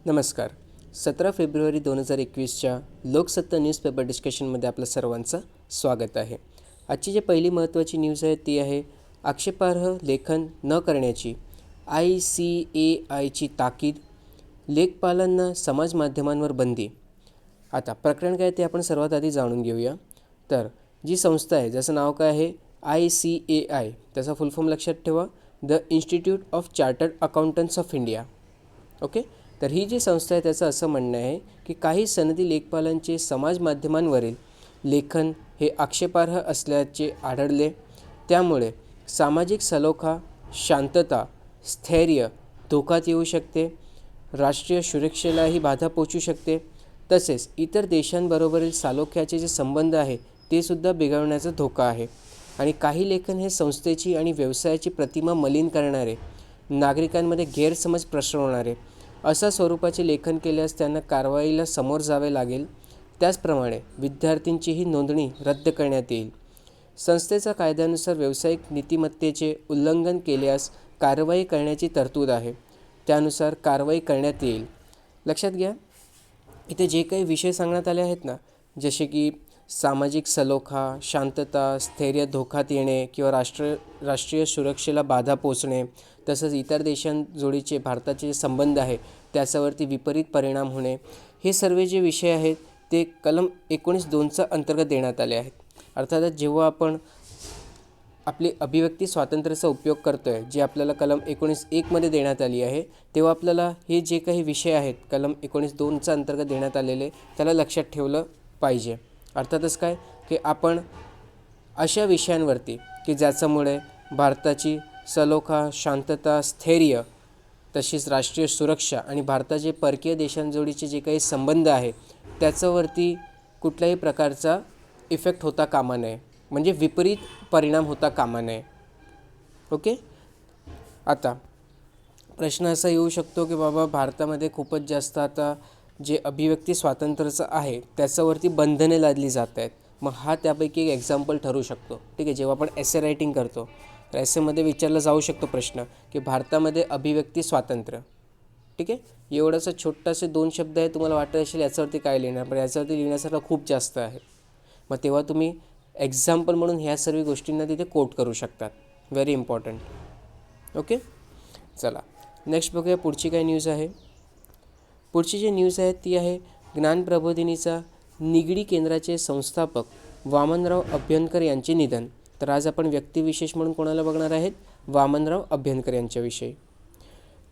नमस्कार. 17 February 2021च्या Loksatta newspaper डिस्कशनमध्ये आपलं सर्वांचं स्वागत आहे. आजची जी पहिली महत्त्वाची न्यूज आहे ती आहे आक्षेपार्ह लेखन न करण्याची ICAIची ताकीद, लेखपालांना समाज माध्यमांवर बंदी. आता प्रकरण काय ते आपण सर्वात आधी जाणून घेऊया. तर जी संस्था आहे ज्याचं नाव काय आहे ICAI, त्याचा फुल फॉर्म लक्षात ठेवा, the institute of chartered accountants of India. Okay, तर ही जी संस्था आहे त्याचं असं म्हणणं आहे की काही सनदी लेखपालांचे समाज माध्यमांवरील लेखन हे आक्षेपार्ह असल्याचे आढळले. त्यामुळे सामाजिक सलोखा, शांतता, स्थैर्य धोक्यात येऊ शकते, राष्ट्रीय सुरक्षेलाही बाधा पोचू शकते, तसेच इतर देशांबरोबरील सलोख्याचे जे संबंध आहे ते सुद्धा बिघडण्याचा धोका आहे. आणि काही लेखन हे संस्थेची आणि व्यवसायाची प्रतिमा मलिन करणारे, नागरिकांमध्ये गैरसमज पसरवणारे अशा स्वरूपाचे लेखन केल्यास त्यांना कारवाईला समोर जावे लागेल. त्याचप्रमाणे विद्यार्थ्यांचीही नोंदणी रद्द करण्यात येईल. संस्थेचा कायद्यानुसार व्यावसायिक नीतिमत्तेचे उल्लंघन केल्यास कारवाई करण्याची तरतूद आहे. त्यानुसार कारवाई करण्यात येईल. लक्षात घ्या, इथे जे काही विषय सांगण्यात आले आहेत ना, जसे की सामाजिक सलोखा, शांतता, स्थैर्य धोक्यात येणे किंवा राष्ट्रीय सुरक्षेला बाधा पोचणे, तसंच इतर देशांजोडीचे भारताचे जे संबंध आहे त्याच्यावरती विपरीत परिणाम होणे, हे सर्व जे विषय आहेत ते कलम 19(2) अंतर्गत देण्यात आले आहेत. अर्थातच जेव्हा आपण आपली अभिव्यक्ती स्वातंत्र्याचा उपयोग करतो आहे, जे आपल्याला कलम 19(1) देण्यात आली आहे, तेव्हा आपल्याला हे जे काही विषय आहेत कलम 19(2) अंतर्गत देण्यात आलेले त्याला लक्षात ठेवलं पाहिजे. अर्थातच काय की आपण अशा विषयांवरती की ज्याच्यामुळे भारताची सलोखा, शांतता, स्थैर्य, तसेच राष्ट्रीय सुरक्षा आणि भारताचे परकीय देशांजोडीचे जे काही संबंध आहे त्याच्यावरती कुठल्याही प्रकारचा इफेक्ट होता कामा नये, म्हणजे विपरीत परिणाम होता कामा नये. ओके, आता प्रश्न असा येऊ शकतो की बाबा भारतामध्ये खूपच जास्त आता जे अभिव्यक्ती स्वातंत्र्याचं आहे त्याच्यावरती बंधने लादली जात आहेत. मग हा त्यापैकी एक एक्झाम्पल ठरू शकतो. ठीक आहे, जेव्हा आपण एसे रायटिंग करतो तर एसेमध्ये विचारला जाऊ शकतो प्रश्न की भारतामध्ये अभिव्यक्ती स्वातंत्र्य. ठीक आहे, एवढासा छोटासे 2 शब्द आहे, तुम्हाला वाटत असेल याच्यावरती काय लिहिणार, पण याच्यावरती लिहिण्यासारखं खूप जास्त आहे. मग तेव्हा तुम्ही एक्झाम्पल म्हणून ह्या सर्व गोष्टींना तिथे कोट करू शकतात. Very important. ओके, चला नेक्स्ट बघूया पुढची काय न्यूज आहे. पुढची जी न्यूज आहे ती आहे ज्ञानप्रबोधिनीचा निगडी केंद्राचे संस्थापक वामनराव अभ्यंकर यांचे निधन. तर आज आपण व्यक्तिविशेष म्हणून कोणाला बघणार आहेत, वामनराव अभ्यंकर यांच्याविषयी.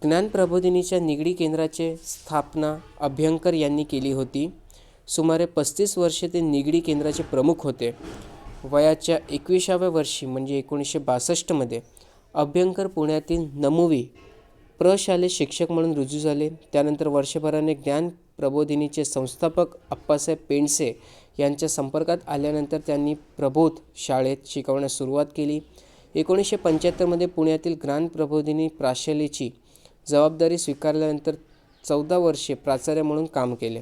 ज्ञानप्रबोधिनीच्या निगडी केंद्राचे स्थापना अभ्यंकर यांनी केली होती. सुमारे 35 वर्षे ते निगडी केंद्राचे प्रमुख होते. वयाच्या 21व्या वर्षी म्हणजे 1962 अभ्यंकर पुण्यातील नमुवी प्रशालेत शिक्षक म्हणून रुजू झाले. त्यानंतर वर्षभराने ज्ञानप्रबोधिनीचे संस्थापक अप्पासाहेब पेंडसे यांच्या संपर्कात आल्यानंतर त्यांनी प्रबोध शाळेत शिकवण्यास सुरुवात केली. 1975 पुण्यातील ज्ञानप्रबोधिनी प्रशालेची जबाबदारी स्वीकारल्यानंतर 14 वर्षे प्राचार्य म्हणून काम केले.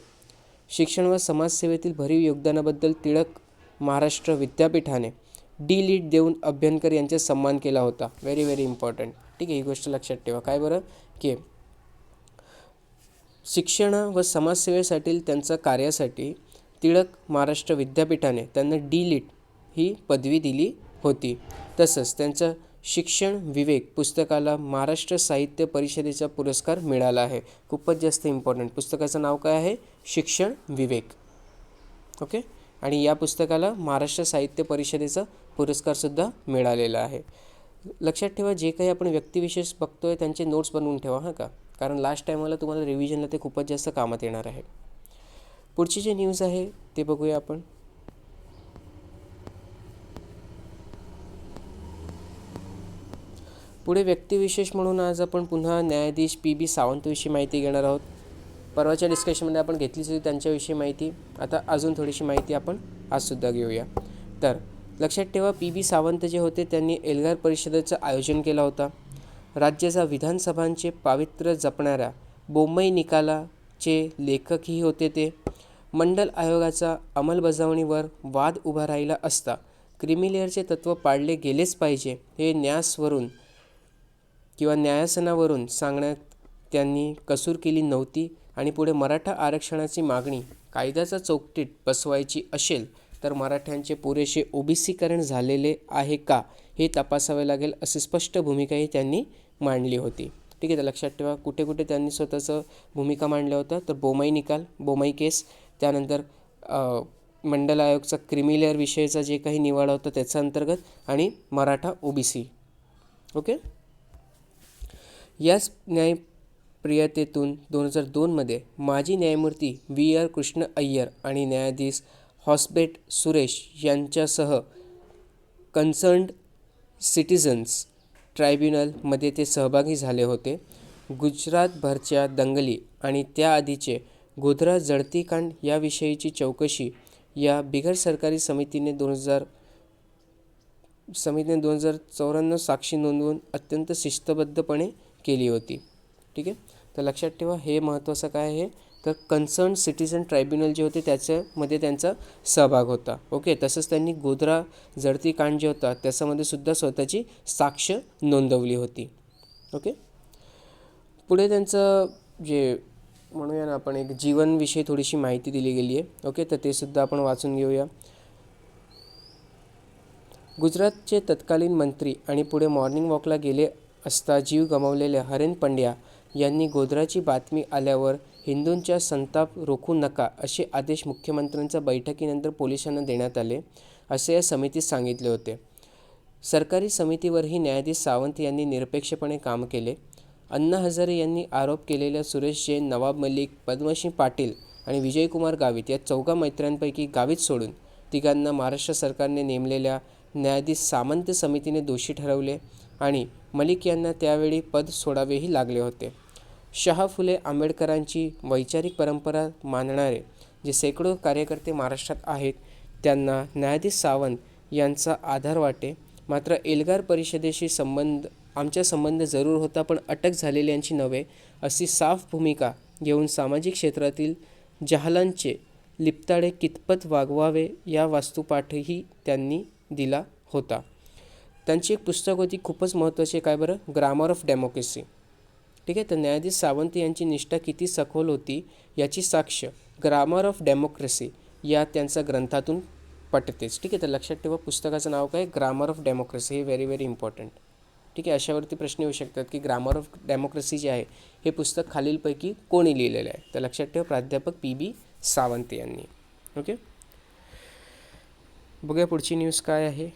शिक्षण व समाजसेवेतील भरीव योगदानाबद्दल टिळक महाराष्ट्र विद्यापीठाने D.Litt देऊन अभ्यंकर यांचा सन्मान केला होता. Very very important. ठीक आहे, ही गोष्ट लक्षात ठेवा. काय बरं की शिक्षण व समाजसेवेसाठी त्यांच्या कार्यासाठी टिळक महाराष्ट्र विद्यापीठाने त्यांना D.Litt ही पदवी दिली होती. तसंच त्यांचं शिक्षण विवेक पुस्तकाला महाराष्ट्र साहित्य परिषदेचा पुरस्कार मिळाला आहे. खूपच जास्त इम्पॉर्टंट. पुस्तकाचं नाव काय आहे, शिक्षण विवेक. ओके, आणि या पुस्तकाला महाराष्ट्र साहित्य परिषदेचा पुरस्कारसुद्धा मिळालेला आहे. लक्षात ठेवा, जे काही आपण व्यक्तिविशेष बघतोय त्यांचे नोट्स बनवून ठेवा हां का, कारण लास्ट टाईमला तुम्हाला रिव्हिजनला ते खूपच जास्त कामात येणार आहे. पुढची जी न्यूज आहे ते बघूया आपण. पुढे व्यक्तिविशेष म्हणून आज आपण पुन्हा न्यायाधीश PB सावंतविषयी माहिती घेणार आहोत. परवाच्या डिस्कशनमध्ये आपण घेतलीच होती त्यांच्याविषयी माहिती. आता अजून थोडीशी माहिती आपण आजसुद्धा घेऊया. तर लक्षात ठेवा, PB सावंत जे होते त्यांनी एल्गार परिषदेचं आयोजन केला होता. राज्याचा विधानसभांचे पावित्र्य जपणाऱ्या बोम्मई निकालाचे लेखकही होते ते. मंडल आयोगाचा अंमलबजावणीवर वाद उभा राहिला असता क्रिमिलेअरचे तत्त्व पाळले गेलेच पाहिजे हे न्यायासनावरून सांगण्यात त्यांनी कसूर केली नव्हती आणि पुढे मराठा आरक्षणाची मागणी कायद्याच्या चौकटीत बसवायची असेल तर मराठ्यांचे पुरेसे ओबीसीकरण झालेले आहे का हे तपासावे लागेल, अशी स्पष्ट भूमिकाही त्यांनी मांडली होती. ठीक आहे, तर लक्षात ठेवा कुठे कुठे त्यांनी स्वतःचं भूमिका मांडल्या होत्या. तर बोमई निकाल, बोमई केस, त्यानंतर मंडल आयोगचा क्रिमिलेअर विषयीचा जे काही निवाडा होता त्याच्या अंतर्गत, आणि मराठा ओबीसी. ओके, याच न्यायप्रियतेतून 2002मध्ये माजी न्यायमूर्ती VR कृष्ण अय्यर आणि न्यायाधीश हॉसबेट सुरेश यांच्यासह कन्सर्न्ड सिटिझन्स ट्रायब्युनलमध्ये ते सहभागी झाले होते. गुजरातभरच्या दंगली आणि त्याआधीचे गोधरा जळतीकांड याविषयीची चौकशी या बिगर सरकारी समितीने 2094 साक्षी नोंदवून अत्यंत शिस्तबद्धपणे केली होती. ठीक आहे, तर लक्षात ठेवा हे महत्त्वाचं काय आहे, तर कन्सर्न सिटिझन ट्रायब्युनल जे होते त्याच्यामध्ये त्यांचा सहभाग होता. ओके, तसंच त्यांनी गोधरा जळतीकांड जे होता त्याच्यामध्ये सुद्धा स्वतःची साक्ष नोंदवली होती. ओके, पुढे त्यांचं जे म्हणूया ना आपण एक जीवनविषयी थोडीशी माहिती दिली गेली आहे. ओके, तर ते सुद्धा आपण वाचून घेऊया. गुजरातचे तत्कालीन मंत्री आणि पुढे मॉर्निंग वॉकला गेले असता जीव गमावलेल्या हरेन पंड्या यांनी गोधराची बातमी आल्यावर हिंदूंचा संताप रोखू नका असे आदेश मुख्यमंत्र्यांच्या बैठकीनंतर पोलिसांना देण्यात आले, असे या समितीत सांगितले होते. सरकारी समितीवरही न्यायाधीश सावंत यांनी निरपेक्षपणे काम केले. अण्णा हजारे यांनी आरोप केलेल्या सुरेश जैन, नवाब मलिक, पद्मसिंह पाटील आणि विजयकुमार गावित या 4 मैत्र्यांपैकी गावित सोडून तिघांना महाराष्ट्र सरकारने नेमलेल्या न्यायाधीश सामंत समितीने दोषी ठरवले आणि मलिक यांना त्यावेळी पद सोडावेही लागले होते. शाह फुले आंबेडकरांची वैचारिक परंपरा मानणारे जे शेकडो कार्यकर्ते महाराष्ट्रात आहेत त्यांना न्यायाधीश सावंत यांचा आधार वाटे. मात्र एल्गार परिषदेशी आमचा संबंध जरूर होता पण अटक झालेल्यांची नव्हे, अशी साफ भूमिका घेऊन सामाजिक क्षेत्रातील जहालांचे लिप्ताडे कितपत वागवावे या वास्तुपाठही त्यांनी दिला होता. त्यांची एक पुस्तक होती खूपच महत्त्वाची, काय बरं, ग्रामर ऑफ डेमोक्रेसी. ठीक आहे, तर न्यायाधीश सावंत यांची निष्ठा किती सखोल होती याची साक्ष ग्रामर ऑफ डेमोक्रेसी या त्यांच्या ग्रंथातून पटतेच. ठीक आहे, तर लक्षात ठेवा पुस्तकाचं नाव काय, ग्रामर ऑफ डेमोक्रेसी. हे व्हेरी व्हेरी इम्पॉर्टंट. ठीक आहे, अशावरती प्रश्न येऊ शकतात की ग्रामर ऑफ डेमोक्रेसी जे आहे हे पुस्तक खालीलपैकी कोणी लिहिलेलं आहे, तर लक्षात ठेवा प्राध्यापक PB सावंत यांनी. ओके, बघूया पुढची न्यूज काय आहे.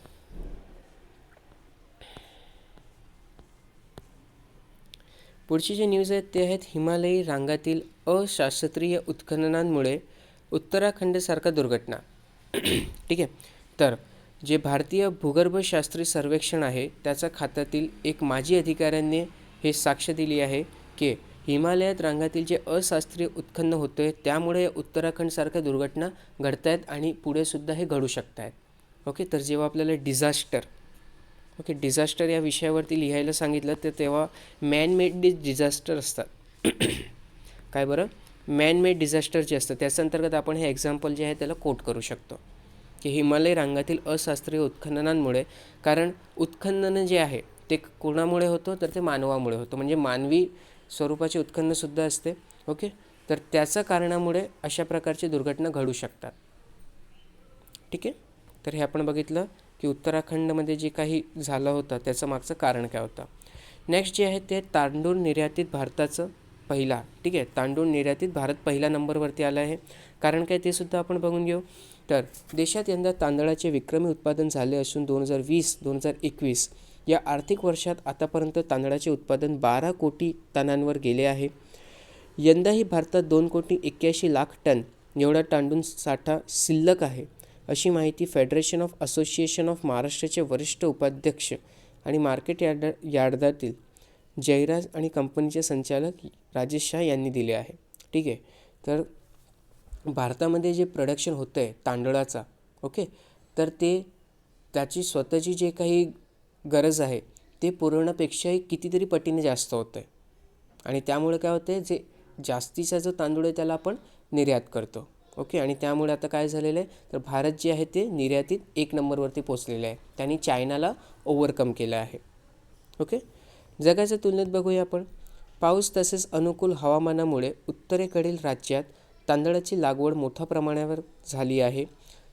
पुढची जी न्यूज आहेत ते आहेत हिमालयी रांगातील अशास्त्रीय उत्खननांमुळे उत्तराखंडसारखा दुर्घटना. ठीक आहे, तर जे भारतीय भूगर्भशास्त्री सर्वेक्षण आहे त्याच्या खात्यातील एक माजी अधिकाऱ्यांनी हे साक्ष दिली आहे की हिमालयात रांगातील जे अशास्त्रीय उत्खनन होतं आहे त्यामुळे उत्तराखंडसारख्या दुर्घटना घडत आहेत आणि पुढे सुद्धा हे घडू शकत आहेत. ओके, तर जेव्हा आपल्याला डिझास्टर या विषयावरती लिहायला सांगितलं तर तेव्हा मॅन मेड डिझास्टर असतात. काय बरं, मॅन मेड डिझास्टर जे असतं त्याच्या अंतर्गत आपण हे एक्झाम्पल जे आहे त्याला कोट करू शकतो की हिमालय रांगातील अशास्त्रीय उत्खननांमुळे, कारण उत्खनन जे आहे ते कोणामुळे होतं तर ते मानवामुळे होतं, म्हणजे मानवी स्वरूपाचे उत्खननसुद्धा असते. ओके, तर त्याच्या कारणामुळे अशा प्रकारची दुर्घटना घडू शकतात. ठीक आहे, तर हे आपण बघितलं की उत्तराखंडमध्ये जे काही झालं होतं त्याचं मागचं कारण काय होतं. नेक्स्ट जे आहे ते तांदूळ निर्यातीत भारताचं पहिला. ठीक आहे, तांदूळ निर्यातीत भारत पहिल्या नंबरवरती आला आहे. कारण काय ते सुद्धा आपण बघून घेऊ. तर देशात यंदा तांदळाचे विक्रमी उत्पादन झाले असून 2020-2021 या आर्थिक वर्षात आतापर्यंत तांदळाचे उत्पादन 12 कोटी टनांवर गेले आहे. यंदाही भारतात 2,81,00,000 टन एवढा तांदूळ साठा शिल्लक आहे, अशी माहिती फेडरेशन ऑफ असोसिएशन ऑफ महाराष्ट्राचे वरिष्ठ उपाध्यक्ष आणि मार्केट यार्डातील जयराज आणि कंपनीचे संचालक राजेश शाह यांनी दिले आहे. ठीक आहे, तर भारतामध्ये जे प्रोडक्शन होतं आहे तांदळाचा, ओके, तर त्याची स्वतःची जे काही गरज आहे ते पुरवण्यापेक्षाही कितीतरी पटीने जास्त होतं आहे आणि त्यामुळे काय होतं आहे, जे जास्तीचा जो तांदूळ आहे त्याला आपण निर्यात करतो. ओके, आणि त्यामुळे आता काय झालेलं आहे तर भारत जे आहे ते निर्यातीत 1 नंबरवरती पोचलेलं आहे. त्यांनी चायनाला ओव्हरकम केलं आहे. ओके, जगाच्या तुलनेत बघूया आपण पाऊस तसेच अनुकूल हवामानामुळे उत्तरेकडील राज्यात तांदळाची लागवड मोठ्या प्रमाणावर झाली आहे.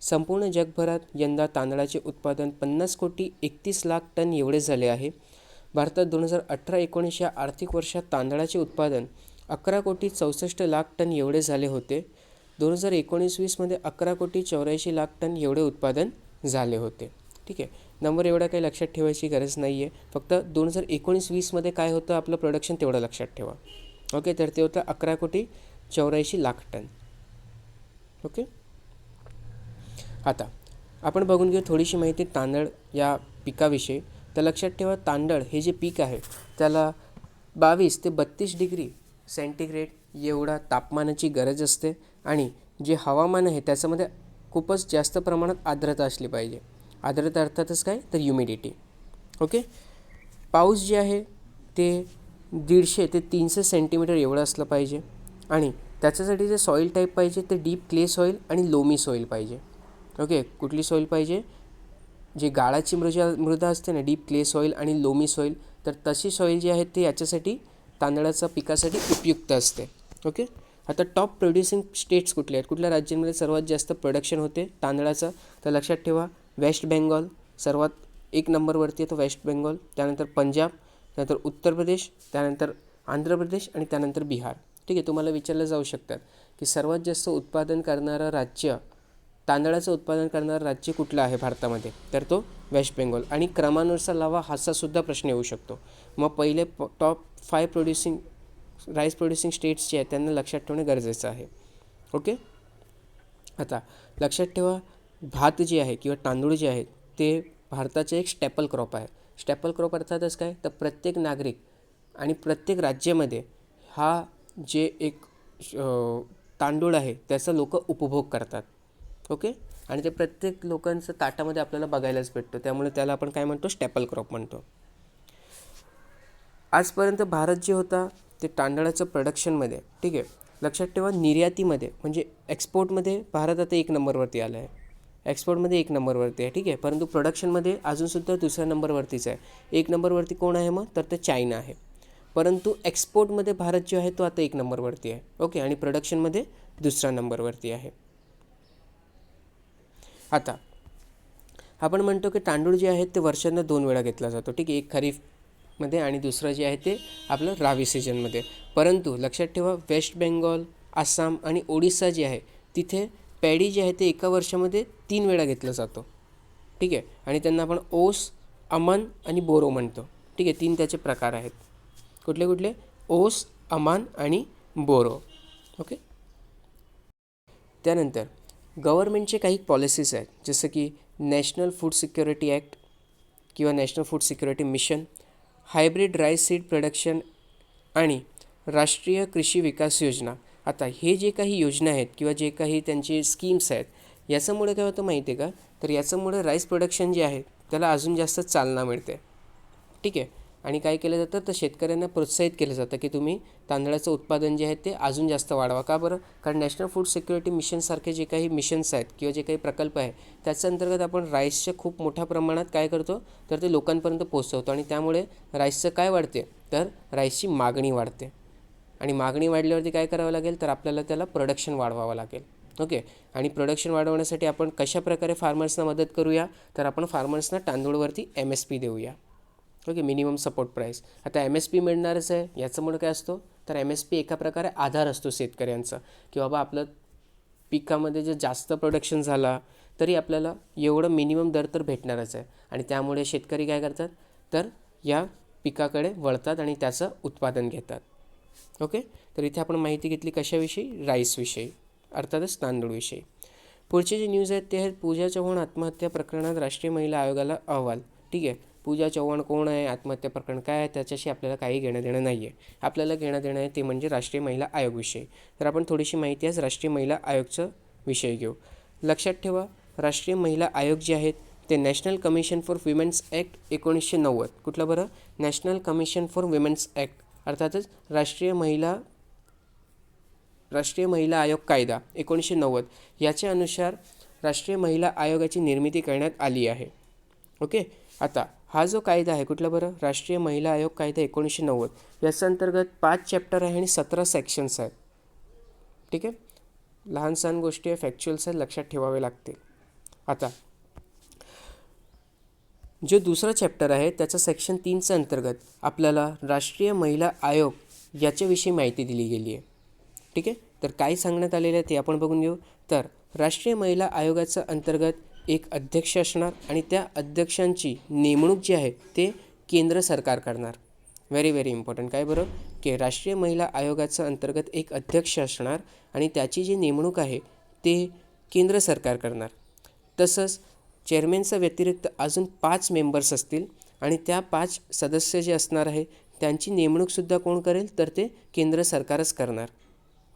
संपूर्ण जगभरात यंदा तांदळाचे उत्पादन 50,31,00,000 टन एवढे झाले आहे. भारतात 2018-19 या आर्थिक वर्षात तांदळाचे उत्पादन 11,64,00,000 टन एवढे झाले होते. 2019-20मध्ये 11,84,00,000 टन एवढे उत्पादन झाले होते. ठीक आहे, नंबर एवढा काही लक्षात ठेवायची गरज नाही आहे. फक्त 2019-20मध्ये काय होतं आपलं प्रोडक्शन तेवढं लक्षात ठेवा. ओके, तर ते होतं 11,84,00,000 टन. ओके, आता आपण बघून घेऊ थोडीशी माहिती तांदळ या पिकाविषयी. तर लक्षात ठेवा, तांदळ हे जे पीक आहे त्याला 22 ते 32 डिग्री सेंटीग्रेड एवढा तापमानाची गरज असते आणि जे हवामान आहे त्याच्यामध्ये खूपच जास्त प्रमाणात आर्द्रता असली पाहिजे. आर्द्रता अर्थातच काय, तर ह्युमिडिटी. ओके, पाऊस जे आहे ते 150 ते 300 सेंटीमीटर एवढं असलं पाहिजे आणि त्याच्यासाठी जे सॉईल टाईप पाहिजे ते डीप क्ले सॉईल आणि लोमी सॉईल पाहिजे. ओके, कुठली सॉईल पाहिजे, जे गाळाची मृदा असते ना, डीप क्ले सॉईल आणि लोमी सॉईल, तर तशी सॉईल जी आहे ती याच्यासाठी तांदळाच्या पिकासाठी उपयुक्त असते. ओके, आता टॉप प्रोड्युसिंग स्टेट्स कुठले आहेत, कुठल्या राज्यांमध्ये सर्वात जास्त प्रोडक्शन होते तांदळाचं, तर लक्षात ठेवा वेस्ट बेंगॉल सर्वात 1 नंबरवरती आहे तो वेस्ट बेंगॉल, त्यानंतर पंजाब, त्यानंतर उत्तर प्रदेश, त्यानंतर आंध्र प्रदेश आणि त्यानंतर बिहार. ठीक आहे, तुम्हाला विचारलं जाऊ शकतात की सर्वात जास्त उत्पादन करणारं राज्य, तांदळाचं उत्पादन करणारं राज्य कुठलं आहे भारतामध्ये, तर तो वेस्ट बेंगॉल. आणि क्रमानुसार लावा हाचा सुद्धा प्रश्न येऊ शकतो. मग पहिले टॉप 5 राईस प्रोड्युसिंग स्टेट्स जे आहेत त्यांना लक्षात ठेवणे गरजेचं आहे. ओके, आता लक्षात ठेवा भात जे आहे किंवा तांदूळ जे आहेत ते भारताचे एक स्टॅपल क्रॉप आहे. स्टॅपल क्रॉप अर्थातच काय, तर प्रत्येक नागरिक आणि प्रत्येक राज्यामध्ये हा जे एक तांदूळ आहे त्याचा लोक उपभोग करतात. ओके, आणि ते प्रत्येक लोकांचं ताटामध्ये आपल्याला बघायलाच भेटतो, त्यामुळे त्याला आपण काय म्हणतो, स्टॅपल क्रॉप म्हणतो. आजपर्यंत भारत जे होता ते तांदळाचं प्रोडक्शनमध्ये, ठीक आहे, लक्षात ठेवा निर्यातीमध्ये म्हणजे एक्सपोर्टमध्ये भारत आता 1 नंबरवरती आला आहे. एक्सपोर्टमध्ये 1 नंबरवरती आहे. ठीक आहे, परंतु प्रोडक्शनमध्ये अजूनसुद्धा 2ऱ्या नंबरवरतीच आहे. 1 नंबरवरती कोण आहे मग, तर ते चायना आहे. परंतु एक्सपोर्टमध्ये भारत जो आहे तो आता 1 नंबरवरती आहे. ओके, आणि प्रोडक्शनमध्ये 2ऱ्या नंबरवरती आहे. आता आपण म्हणतो की तांदूळ जे आहेत ते वर्षांना 2 वेळा घेतला जातो. ठीक आहे, एक खरीफमध्ये आणि दुसरं जे आहे ते आपलं रावी सीजनमध्ये. परंतु लक्षात ठेवा वेस्ट बेंगॉल, आसाम आणि ओडिसा जे आहे तिथे पॅडी जे आहे ते एका वर्षामध्ये 3 वेळा घेतलं जातो. ठीक आहे, आणि त्यांना आपण ओस, अमान आणि बोरो म्हणतो. ठीक आहे, 3 त्याचे प्रकार आहेत. कुठले कुठले, ओस, अमान आणि बोरो. ओके, त्यानंतर गव्हर्मेंटचे काही पॉलिसीज आहेत जसं की नॅशनल फूड सिक्युरिटी ॲक्ट किंवा national food security mission, hybrid rice seed production आणि राष्ट्रीय कृषी विकास योजना. आता हे जे काही योजना आहेत किंवा जे काही त्यांचे स्कीम्स आहेत याच्यामुळे काय होतं माहिती आहे का, तर याच्यामुळे राईस प्रोडक्शन जे आहे त्याला अजून जास्त चालना मिळते. ठीक आहे, आणि काय केलं जातं, तर शेतकऱ्यांना प्रोत्साहित केलं जातं की तुम्ही तांदळाचं उत्पादन जे आहे ते अजून जास्त वाढवा. का बरं, कारण नॅशनल फूड सिक्युरिटी मिशनसारखे जे काही मिशन्स आहेत किंवा जे काही प्रकल्प आहे त्याच्या अंतर्गत आपण राईसच्या खूप मोठ्या प्रमाणात काय करतो, तर ते लोकांपर्यंत पोहोचवतो आणि त्यामुळे राईसचं काय वाढते, तर राईसची मागणी वाढते. आणि मागणी वाढल्यावरती काय करावं लागेल, तर आपल्याला त्याला प्रोडक्शन वाढवावं लागेल. ओके, आणि प्रोडक्शन वाढवण्यासाठी आपण कशाप्रकारे फार्मर्सना मदत करूया, तर आपण फार्मर्सना तांदूळवरती MSP देऊया. Okay, minimum support price. आता MSP मिळणारच आहे, याच्यामुळे काय असतो, तर MSP एका प्रकारे आधार असतो शेतकऱ्यांचा की बाबा आपलं पिकामध्ये जे जास्त प्रोडक्शन झाला तरी आपल्याला एवढं मिनिमम दर तर भेटणारच आहे. आणि त्यामुळे शेतकरी काय करतात, तर या पिकाकडे वळतात आणि त्याचं उत्पादन घेतात. ओके, तर इथे आपण माहिती घेतली कशाविषयी, राईसविषयी, अर्थातच तांदूळविषयी. पुढचे जे न्यूज आहेत ते आहेत पूजा चव्हाण आत्महत्या प्रकरणात राष्ट्रीय महिला आयोगाला अहवाल. ठीक आहे, पूजा चव्हाण कोण आहे, आत्महत्या प्रकरण काय आहे, त्याच्याशी आपल्याला काही घेणं देणं नाही आहे. आपल्याला घेणं देणं आहे ते म्हणजे राष्ट्रीय महिला आयोगविषयी. तर आपण थोडीशी माहिती आज राष्ट्रीय महिला आयोगचं विषय घेऊ. लक्षात ठेवा राष्ट्रीय महिला आयोग जे आहेत ते national commission for women's act 1990. कुठलं बरं, national commission for women's act, अर्थातच राष्ट्रीय महिला आयोग कायदा 1990 याच्या अनुसार राष्ट्रीय महिला आयोगाची निर्मिती करण्यात आली आहे. ओके, आता हा जो कायदा आहे कुठला बरं, राष्ट्रीय महिला आयोग कायदा 1990, याच्या अंतर्गत 5 चॅप्टर आहे आणि 17 सेक्शन्स आहेत. ठीक आहे, लहान सहान गोष्टी आहे, फॅक्च्युअल्स आहेत, लक्षात ठेवावे लागतील. आता जो दुसरा चॅप्टर आहे त्याचा सेक्शन 3च्या अंतर्गत आपल्याला राष्ट्रीय महिला आयोग याच्याविषयी माहिती दिली गेली आहे. ठीक आहे, तर काय सांगण्यात आलेलं आहे ते आपण बघून घेऊ. तर राष्ट्रीय महिला आयोगाच्या अंतर्गत एक अध्यक्ष असणार आणि त्या अध्यक्षांची नेमणूक जी आहे ते केंद्र सरकार करणार. Very very important. काय बरं, की राष्ट्रीय महिला आयोगाच्या अंतर्गत एक अध्यक्ष असणार आणि त्याची जी नेमणूक आहे ते केंद्र सरकार करणार. तसंच चेअरमॅनचा व्यतिरिक्त अजून 5 मेंबर्स असतील आणि त्या 5 सदस्य जे असणार आहे त्यांची नेमणूकसुद्धा कोण करेल, तर ते केंद्र सरकारच करणार.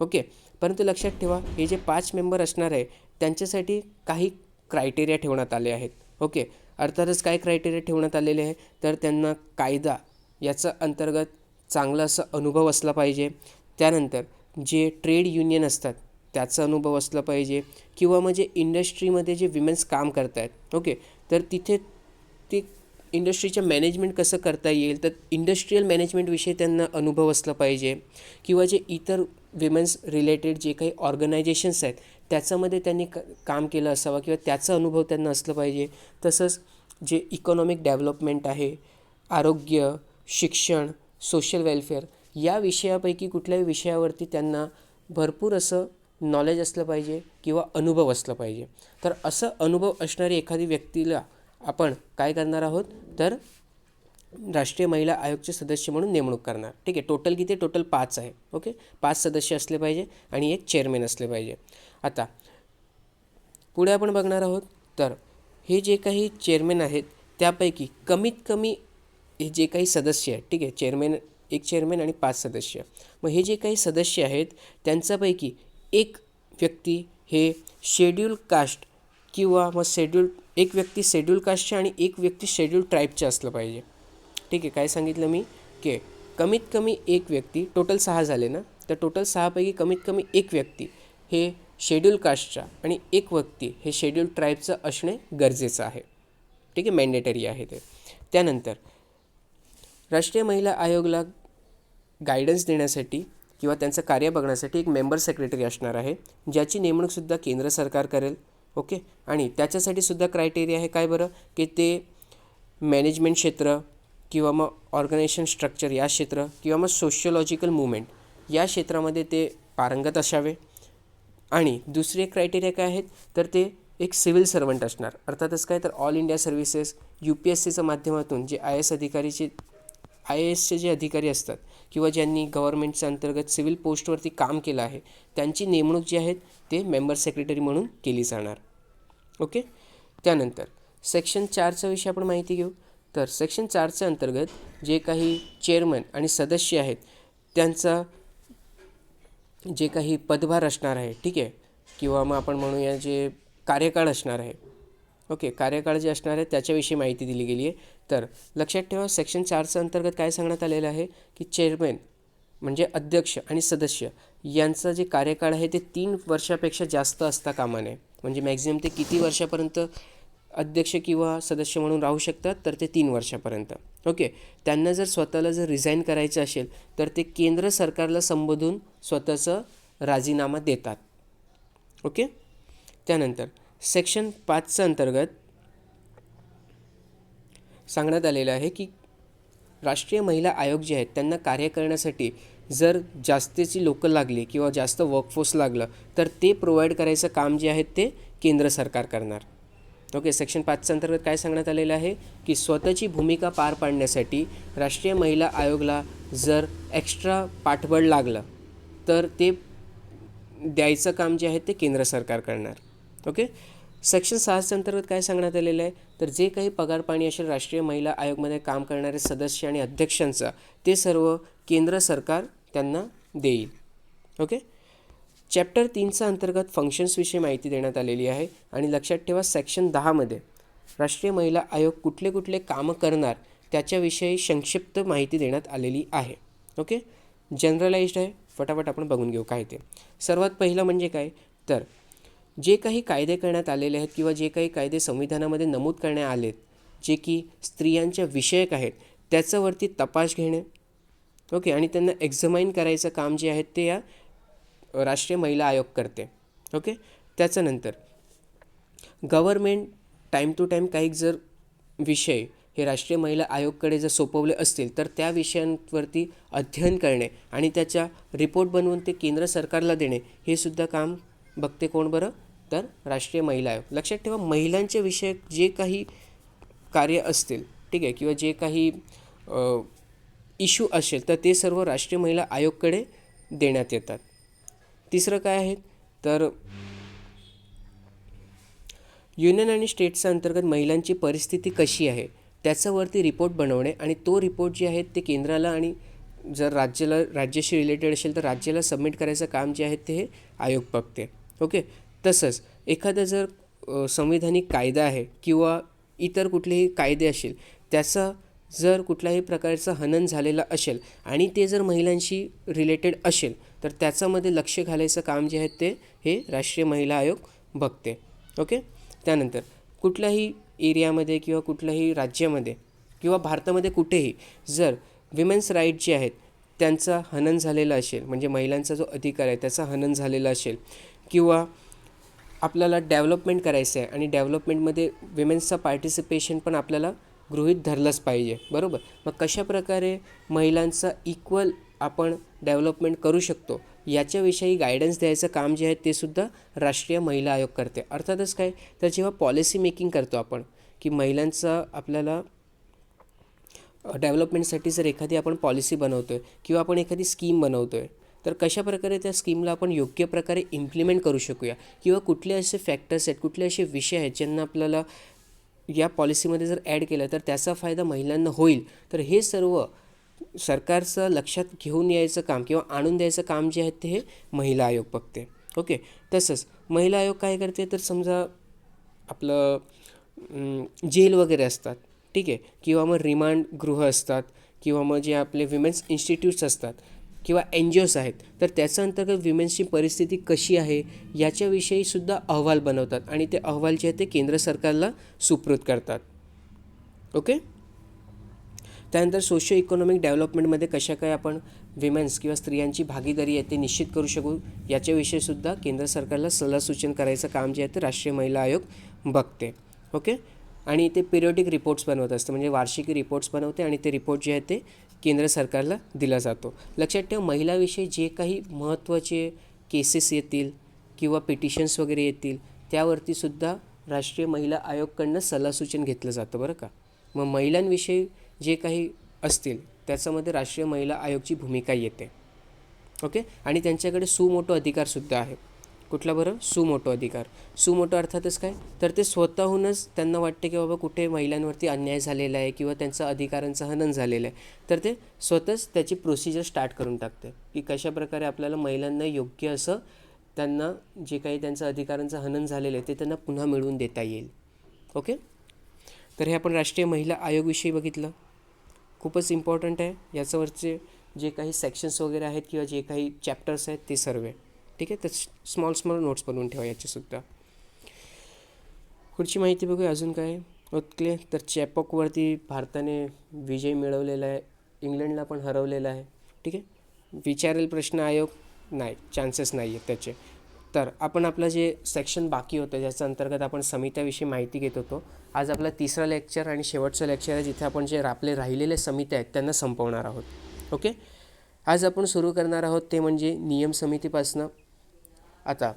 ओके, परंतु लक्षात ठेवा हे जे 5 मेंबर असणार आहे त्यांच्यासाठी काही क्रायटेरिया ठेवण्यात आले आहेत. ओके, अर्थातच काय क्रायटेरिया ठेवण्यात आलेले आहे, तर त्यांना कायदा याचा अंतर्गत चांगला असा अनुभव असला पाहिजे. त्यानंतर जे ट्रेड युनियन असतात त्याचा अनुभव असला पाहिजे, किंवा म्हणजे इंडस्ट्रीमध्ये जे विमेन्स काम करत आहेत. ओके, तर तिथे ते इंडस्ट्रीचं मॅनेजमेंट कसं करता येईल, तर इंडस्ट्रीयल मॅनेजमेंटविषयी त्यांना अनुभव असला पाहिजे, किंवा जे इतर विमेन्स रिलेटेड जे काही ऑर्गनायझेशन्स आहेत त्याच्यामध्ये त्यांनी काम केलं असावं किंवा त्याचा अनुभव त्यांना असलं पाहिजे. तसंच जे इकॉनॉमिक डेव्हलपमेंट आहे, आरोग्य, शिक्षण, सोशल वेलफेअर या विषयापैकी कुठल्याही विषयावरती त्यांना भरपूर असं नॉलेज असलं पाहिजे किंवा अनुभव असला पाहिजे. तर असं अनुभव असणारी एखादी व्यक्तीला आपण काय करणार आहोत, तर राष्ट्रीय महिला आयोगचे सदस्य म्हणून नेमणूक करणार. ठीक आहे, टोटल किती, टोटल 5 आहे. ओके, 5 सदस्य असले पाहिजे आणि एक चेअरमॅन असले पाहिजे. आता पुढे आपण बघणार आहोत, तर हे जे काही चेअरमॅन आहेत त्यापैकी कमीत कमी हे जे काही सदस्य आहेत, ठीक आहे, चेअरमॅन, एक चेअरमॅन आणि 5 सदस्य. मग हे जे काही सदस्य आहेत त्यांच्यापैकी एक व्यक्ती हे शेड्यूल कास्ट किंवा मग एक व्यक्ती शेड्यूल कास्टचे आणि एक व्यक्ती शेड्यूल ट्राईबचे असलं पाहिजे. ठीक आहे, काय सांगितलं मी, की कमीत कमी एक व्यक्ती, टोटल 6 झाले ना, तर टोटल 6पैकी कमीत कमी एक व्यक्ती हे शेड्यूल कास्टचा आणि एक व्यक्ती हे शेड्यूल ट्राईबचं असणे गरजेचं आहे. ठीक आहे, मॅन्डेटरी आहे ते. त्यानंतर राष्ट्रीय महिला आयोगाला गायडन्स देण्यासाठी किंवा त्यांचं कार्य बघण्यासाठी एक मेंबर सेक्रेटरी असणार आहे, ज्याची नेमणूकसुद्धा केंद्र सरकार करेल. ओके, आणि त्याच्यासाठी सुद्धा क्रायटेरिया आहे. काय बरं, की ते मॅनेजमेंट क्षेत्र किंवा मग ऑर्गनायझेशन स्ट्रक्चर या क्षेत्र किंवा मग सोशियोलॉजिकल मुवमेंट या क्षेत्रामध्ये ते पारंगत असावे. आणि दुसरे क्रायटेरिया काय आहेत, तर ते एक सिव्हिल सर्वंट असणार. अर्थातच काय, तर ऑल इंडिया सर्व्हिसेस UPSCच्या माध्यमातून जे IASचे जे अधिकारी असतात किंवा ज्यांनी गव्हर्नमेंटच्या अंतर्गत सिव्हिल पोस्टवरती काम केलं आहे त्यांची नेमणूक जी आहे ते मेंबर सेक्रेटरी म्हणून केली जाणार. ओके, त्यानंतर सेक्शन 4च्या विषयी आपण माहिती घेऊ. तर सेक्शन 4च्या अंतर्गत जे काही चेअरमन आणि सदस्य आहेत त्यांचा जे काही पदभार असणार आहे, ठीक आहे, किंवा मग आपण म्हणूया जे कार्यकाळ असणार आहे. ओके, कार्यकाळ जे असणार आहे त्याच्याविषयी माहिती दिली गेली आहे. तर लक्षात ठेवा सेक्शन 4च्या अंतर्गत काय सांगण्यात आलेलं आहे, की चेअरमॅन म्हणजे अध्यक्ष आणि सदस्य यांचा जे कार्यकाळ आहे ते 3 वर्षापेक्षा जास्त असता कामा नये. म्हणजे मॅक्झिमम ते किती वर्षापर्यंत अध्यक्ष किंवा सदस्य म्हणून राहू शकतात, तर ते 3 वर्षापर्यंत. ओके, त्यांना जर स्वतःला रिझाईन करायचं असेल तर ते केंद्र सरकारला संबोधून स्वतःचं राजीनामा देतात. ओके, त्यानंतर सेक्शन 5च्या अंतर्गत सांगण्यात आलेलं आहे की राष्ट्रीय महिला आयोग जे आहेत त्यांना कार्य करण्यासाठी जर जास्तीची लोकं लागली किंवा जास्त वर्कफोर्स लागलं तर ते प्रोव्हाइड करायचं काम जे आहे ते केंद्र सरकार करणार. ओके, सेक्शन 5च्या अंतर्गत काय सांगण्यात आलेलं आहे की स्वतःची भूमिका पार पाडण्यासाठी राष्ट्रीय महिला आयोगाला जर एक्स्ट्रा पाठबळ लागलं तर ते द्यायचं काम जे आहे ते केंद्र सरकार करणार. ओके, सेक्शन 6च्या अंतर्गत काय सांगण्यात आलेलं आहे, तर जे काही पगार पाणी असेल राष्ट्रीय महिला आयोगमध्ये काम करणारे सदस्य आणि अध्यक्षांचा ते सर्व केंद्र सरकार त्यांना देईल. ओके, चॅप्टर 3च्या अंतर्गत फंक्शन्सविषयी माहिती देण्यात आलेली आहे. आणि लक्षात ठेवा सेक्शन 10मध्ये राष्ट्रीय महिला आयोग कुठले कुठले कामं करणार त्याच्याविषयी संक्षिप्त माहिती देण्यात आलेली आहे. ओके, जनरलाइज्ड आहे, फटाफट आपण बघून घेऊ काय ते. सर्वात पहिलं म्हणजे काय, तर जे काही कायदे करण्यात आलेले आहेत किंवा जे काही कायदे संविधानामध्ये नमूद करण्यात आलेत जे की स्त्रियांच्या विषयक आहेत त्याच्यावरती तपास घेणे, ओके, आणि त्यांना एक्झामाइन करायचं काम जे आहे ते या राष्ट्रीय महिला आयोग करते. ओके, त्याच्यानंतर गव्हर्मेंट टाईम टू टाईम काही जर विषय हे राष्ट्रीय महिला आयोगकडे जर सोपवले असतील तर त्या विषयांवरती अध्ययन करणे आणि त्याच्या रिपोर्ट बनवून ते केंद्र सरकारला देणे हे सुद्धा काम बघते कोण बरं, तर राष्ट्रीय महिला आयोग. लक्षात ठेवा, महिलांचे विषयक जे काही कार्य असतील, ठीक आहे, किंवा जे काही इश्यू असेल तर ते सर्व राष्ट्रीय महिला आयोगकडे देण्यात येतात. तिसरं काय आहे तर युनियन आणि स्टेट्सच्या अंतर्गत महिलांची परिस्थिती कशी आहे त्याच्यावरती रिपोर्ट बनवणे आणि तो रिपोर्ट जे आहे ते केंद्राला आणि जर राज्याशी रिलेटेड असेल तर राज्याला सबमिट करायचं काम जे आहे ते हे आयोग बघते. ओके, तसंच एखादा जर संविधानिक कायदा आहे किंवा इतर कुठलेही कायदे असेल त्याचा जर कुठल्याही प्रकारचं हनन झालेलं असेल आणि ते जर महिलांशी रिलेटेड असेल तर त्याच्यामध्ये लक्ष घालायचं काम जे आहे ते हे राष्ट्रीय महिला आयोग बघते. ओके, त्यानंतर कुठल्याही एरियामध्ये किंवा कुठल्याही राज्यामध्ये किंवा भारतामध्ये कुठेही जर विमेन्स राईट जे आहेत त्यांचा हनन झालेला असेल, म्हणजे महिलांचा जो अधिकार आहे त्याचा हनन झालेला असेल, किंवा आपल्याला डेव्हलपमेंट करायचं आहे आणि डेव्हलपमेंटमध्ये विमेन्सचा पार्टिसिपेशन पण आपल्याला गृहीत धरलंच पाहिजे, बरोबर. मग कशा प्रकारे महिलांचा इक्वल आपण डेव्हलपमेंट करू शकतो याच्याविषयी गायडन्स द्यायचं काम जे आहे ते सुद्धा राष्ट्रीय महिला आयोग करते. अर्थातच काय तर जेव्हा पॉलिसी मेकिंग करतो आपण की महिलांचा आपल्याला डेव्हलपमेंटसाठी जर एखादी आपण पॉलिसी बनवतो आहे किंवा आपण एखादी स्कीम बनवतो आहे तर कशा प्रकारे त्या स्कीमला आपण योग्य प्रकारे इम्प्लिमेंट करू शकूया किंवा कुठले असे फॅक्टर्स आहेत, कुठले असे विषय आहेत ज्यांना आपल्याला या पॉलिसीमध्ये जर ॲड केलं तर त्याचा फायदा महिलांना होईल, तर हे सर्व सरकारचं लक्षात घेऊन यायचं काम किंवा आणून द्यायचं काम जे आहे ते हे महिला आयोग बघते. ओके, तसंच महिला आयोग काय करते तर समजा आपलं जेल वगैरे असतात, ठीक आहे, किंवा मग रिमांड गृह असतात किंवा मग जे आपले विमेन्स इन्स्टिट्यूट्स असतात किंवा एन जी ओज आहेत तर त्याच्या अंतर्गत विमेन्सची परिस्थिती कशी आहे याच्याविषयीसुद्धा अहवाल बनवतात आणि ते अहवाल जे आहे ते केंद्र सरकारला सुपूर्द करतात. ओके, त्यानंतर सोशिओ इकॉनॉमिक डेव्हलपमेंटमध्ये कशा काय आपण विमेन्स किंवा स्त्रियांची भागीदारी आहे ते निश्चित करू शकू याच्याविषयीसुद्धा केंद्र सरकारला सल्ला सूचन करायचं काम जे आहे ते राष्ट्रीय महिला आयोग बघते. ओके, आणि ते पिरियोडिक रिपोर्ट्स बनवत असतं, म्हणजे वार्षिकी रिपोर्ट्स बनवते आणि ते रिपोर्ट जे आहे ते केंद्र सरकारला दिला जातो. लक्षात ठेवा, महिलाविषयी जे काही महत्त्वाचे केसेस येतील किंवा पिटिशन्स वगैरे येतील त्यावरतीसुद्धा राष्ट्रीय महिला आयोगकडनं सल्लासूचन घेतलं जातं, बरं का. मग महिलांविषयी जे काही असतील त्याच्यामध्ये राष्ट्रीय महिला आयोगची भूमिका येते. ओके, आणि त्यांच्याकडे सुमोटो अधिकारसुद्धा आहे. कुठला बरं, सुमोटो अधिकार. सुमोटो अर्थातच काय तर ते स्वतःहूनच त्यांना वाटते की बाबा कुठे महिलांवरती अन्याय झालेला आहे किंवा त्यांचं अधिकारांचं हनन झालेलं आहे तर ते स्वतःच त्याची प्रोसिजर स्टार्ट करून टाकते की कशाप्रकारे आपल्याला महिलांना योग्य असं त्यांना जे काही त्यांचं अधिकारांचं हनन झालेलं आहे ते त्यांना पुन्हा मिळवून देता येईल. ओके, तर हे आपण राष्ट्रीय महिला आयोगविषयी बघितलं, खूपच इम्पॉर्टंट आहे. याच्यावरचे जे काही सेक्शन्स वगैरे आहेत किंवा जे काही चॅप्टर्स आहेत ते सर्व, ठीक आहे, तर स्मॉल नोट्स बनवून ठेवा याचेसुद्धा. पुढची माहिती बघूया अजून काय. ओके, तर चॅपॉकवरती भारताने विजय मिळवलेला आहे, इंग्लंडला पण हरवलेला आहे, ठीक आहे. विचारेल प्रश्न आयोग नाही, चान्सेस नाही आहेत त्याचे. तर आपण आपलं जे सेक्शन बाकी होतं ज्याच्या अंतर्गत आपण समित्याविषयी माहिती घेत होतो, आज आपला तिसरा लेक्चर आणि शेवटचं लेक्चर आहे जिथे आपण जे आपले राहिलेले समित्या आहेत त्यांना संपवणार आहोत. ओके, आज आपण सुरू करणार आहोत ते म्हणजे नियम समितीपासनं. आता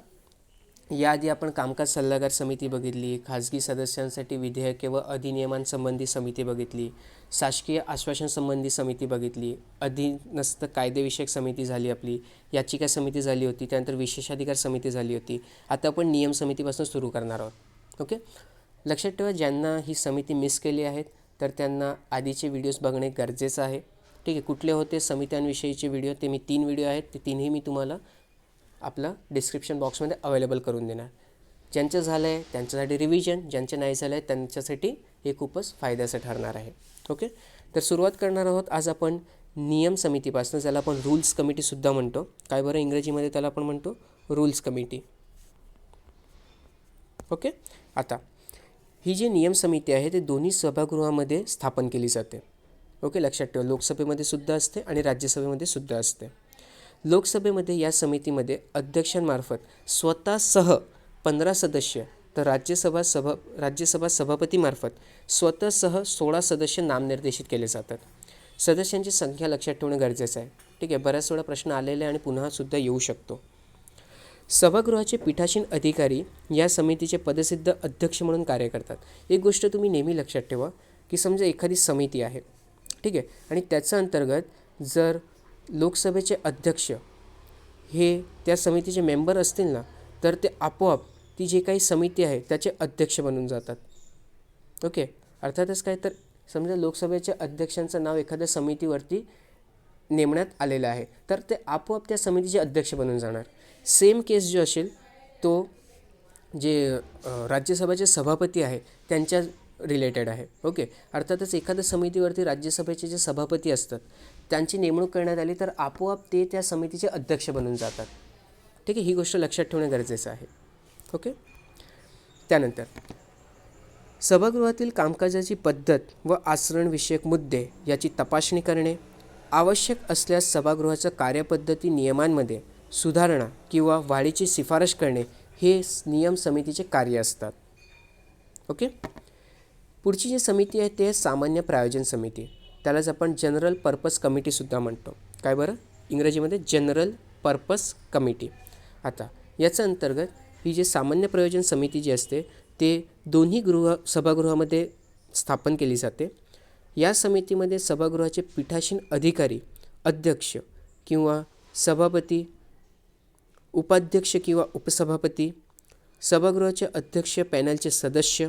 याआधी आपण कामकाज सल्लागार समिती बघितली, खाजगी सदस्यांसाठी विधेयके व अधिनियमांसंबंधी समिती बघितली, शासकीय आश्वासन संबंधी समिती बघितली, अधीनस्थ कायदेविषयक समिती झाली आपली, याचिका समिती झाली होती, त्यानंतर विशेषाधिकार समिती झाली होती. आता आपण नियम समितीपासून सुरू करणार आहोत. ओके, लक्षात ठेवा, ज्यांना ही समिती मिस केली आहेत तर त्यांना आधीचे व्हिडिओज बघणे गरजेचं आहे. ठीक आहे, कुठले होते समित्यांविषयीचे व्हिडिओ ते मी 3 व्हिडिओ आहेत ते तिन्ही मी तुम्हाला आपला डिस्क्रिप्शन बॉक्समध्ये अवेलेबल करून देणार. ज्यांचं झालं आहे त्यांच्यासाठी रिव्हिजन, ज्यांचं नाही झालं आहे त्यांच्यासाठी हे खूपच फायद्याचं ठरणार आहे. ओके, तर सुरुवात करणार आहोत आज आपण नियम समितीपासून, ज्याला आपण रूल्स कमिटीसुद्धा म्हणतो. काय बरं इंग्रजीमध्ये त्याला आपण म्हणतो रूल्स कमिटी. ओके, आता ही जी नियम समिती आहे ते दोन्ही सभागृहामध्ये स्थापन केली जाते. ओके, लक्षात ठेवा, लोकसभेमध्ये सुद्धा असते आणि राज्यसभेमध्ये सुद्धा असते. लोकसभेमध्ये या समितीमध्ये अध्यक्षांमार्फत स्वतःसह 15 सदस्य, तर राज्यसभा सभापतीमार्फत स्वतःसह 16 सदस्य नामनिर्देशित केले जातात. सदस्यांची संख्या लक्षात ठेवणं गरजेचं आहे. ठीक आहे, बऱ्याच वेळा प्रश्न आलेले आणि पुन्हा सुद्धा येऊ शकतो. सभागृहाचे पीठासीन अधिकारी या समितीचे पदसिद्ध अध्यक्ष म्हणून कार्य करतात. एक गोष्ट तुम्ही नेहमी लक्षात ठेवा की समजा एखादी समिती आहे, ठीक आहे, आणि त्याच्या अंतर्गत जर लोकसभेचे अध्यक्ष हे त्या समितीचे मेंबर असतील ना, तर ते आपोआप ती जे काही समिती आहे त्याचे अध्यक्ष बनून जातात. ओके, अर्थातच काय, तर समजा लोकसभेच्या अध्यक्षांचं नाव एखाद्या समितीवरती नेमण्यात आलेलं आहे, तर ते आपोआप त्या समितीचे अध्यक्ष बनून जाणार. सेम केस जो असेल तो जे राज्यसभेचे सभापती आहे त्यांच्या रिलेटेड आहे. ओके, अर्थातच एखाद्या समितीवरती राज्यसभेचे जे सभापती असतात त्यांची नेमणूक करण्यात आली तर आपोआप ते त्या समितीचे अध्यक्ष बनून जातात. ठीक आहे, ही गोष्ट लक्षात ठेवणं गरजेचं आहे. ओके, त्यानंतर सभागृहातील कामकाजाची पद्धत व आचरणविषयक मुद्दे याची तपासणी करणे, आवश्यक असल्यास सभागृहाच्या कार्यपद्धती नियमांमध्ये सुधारणा किंवा वाढीची शिफारस करणे हे नियम समितीचे कार्य असतात. ओके, पुढची जी समिती आहे ते सामान्य प्रायोजन समिती, त्यालाच आपण जनरल पर्पज कमिटीसुद्धा म्हणतो. काय बरं, इंग्रजीमध्ये जनरल पर्पज कमिटी. आता याच्या अंतर्गत ही जी सामान्य प्रयोजन समिती जी असते ते दोन्ही सभागृहामध्ये स्थापन केली जाते. या समितीमध्ये सभागृहाचे पीठासीन अधिकारी, अध्यक्ष किंवा सभापती, उपाध्यक्ष किंवा उपसभापती, सभागृहाचे अध्यक्ष, पॅनलचे सदस्य,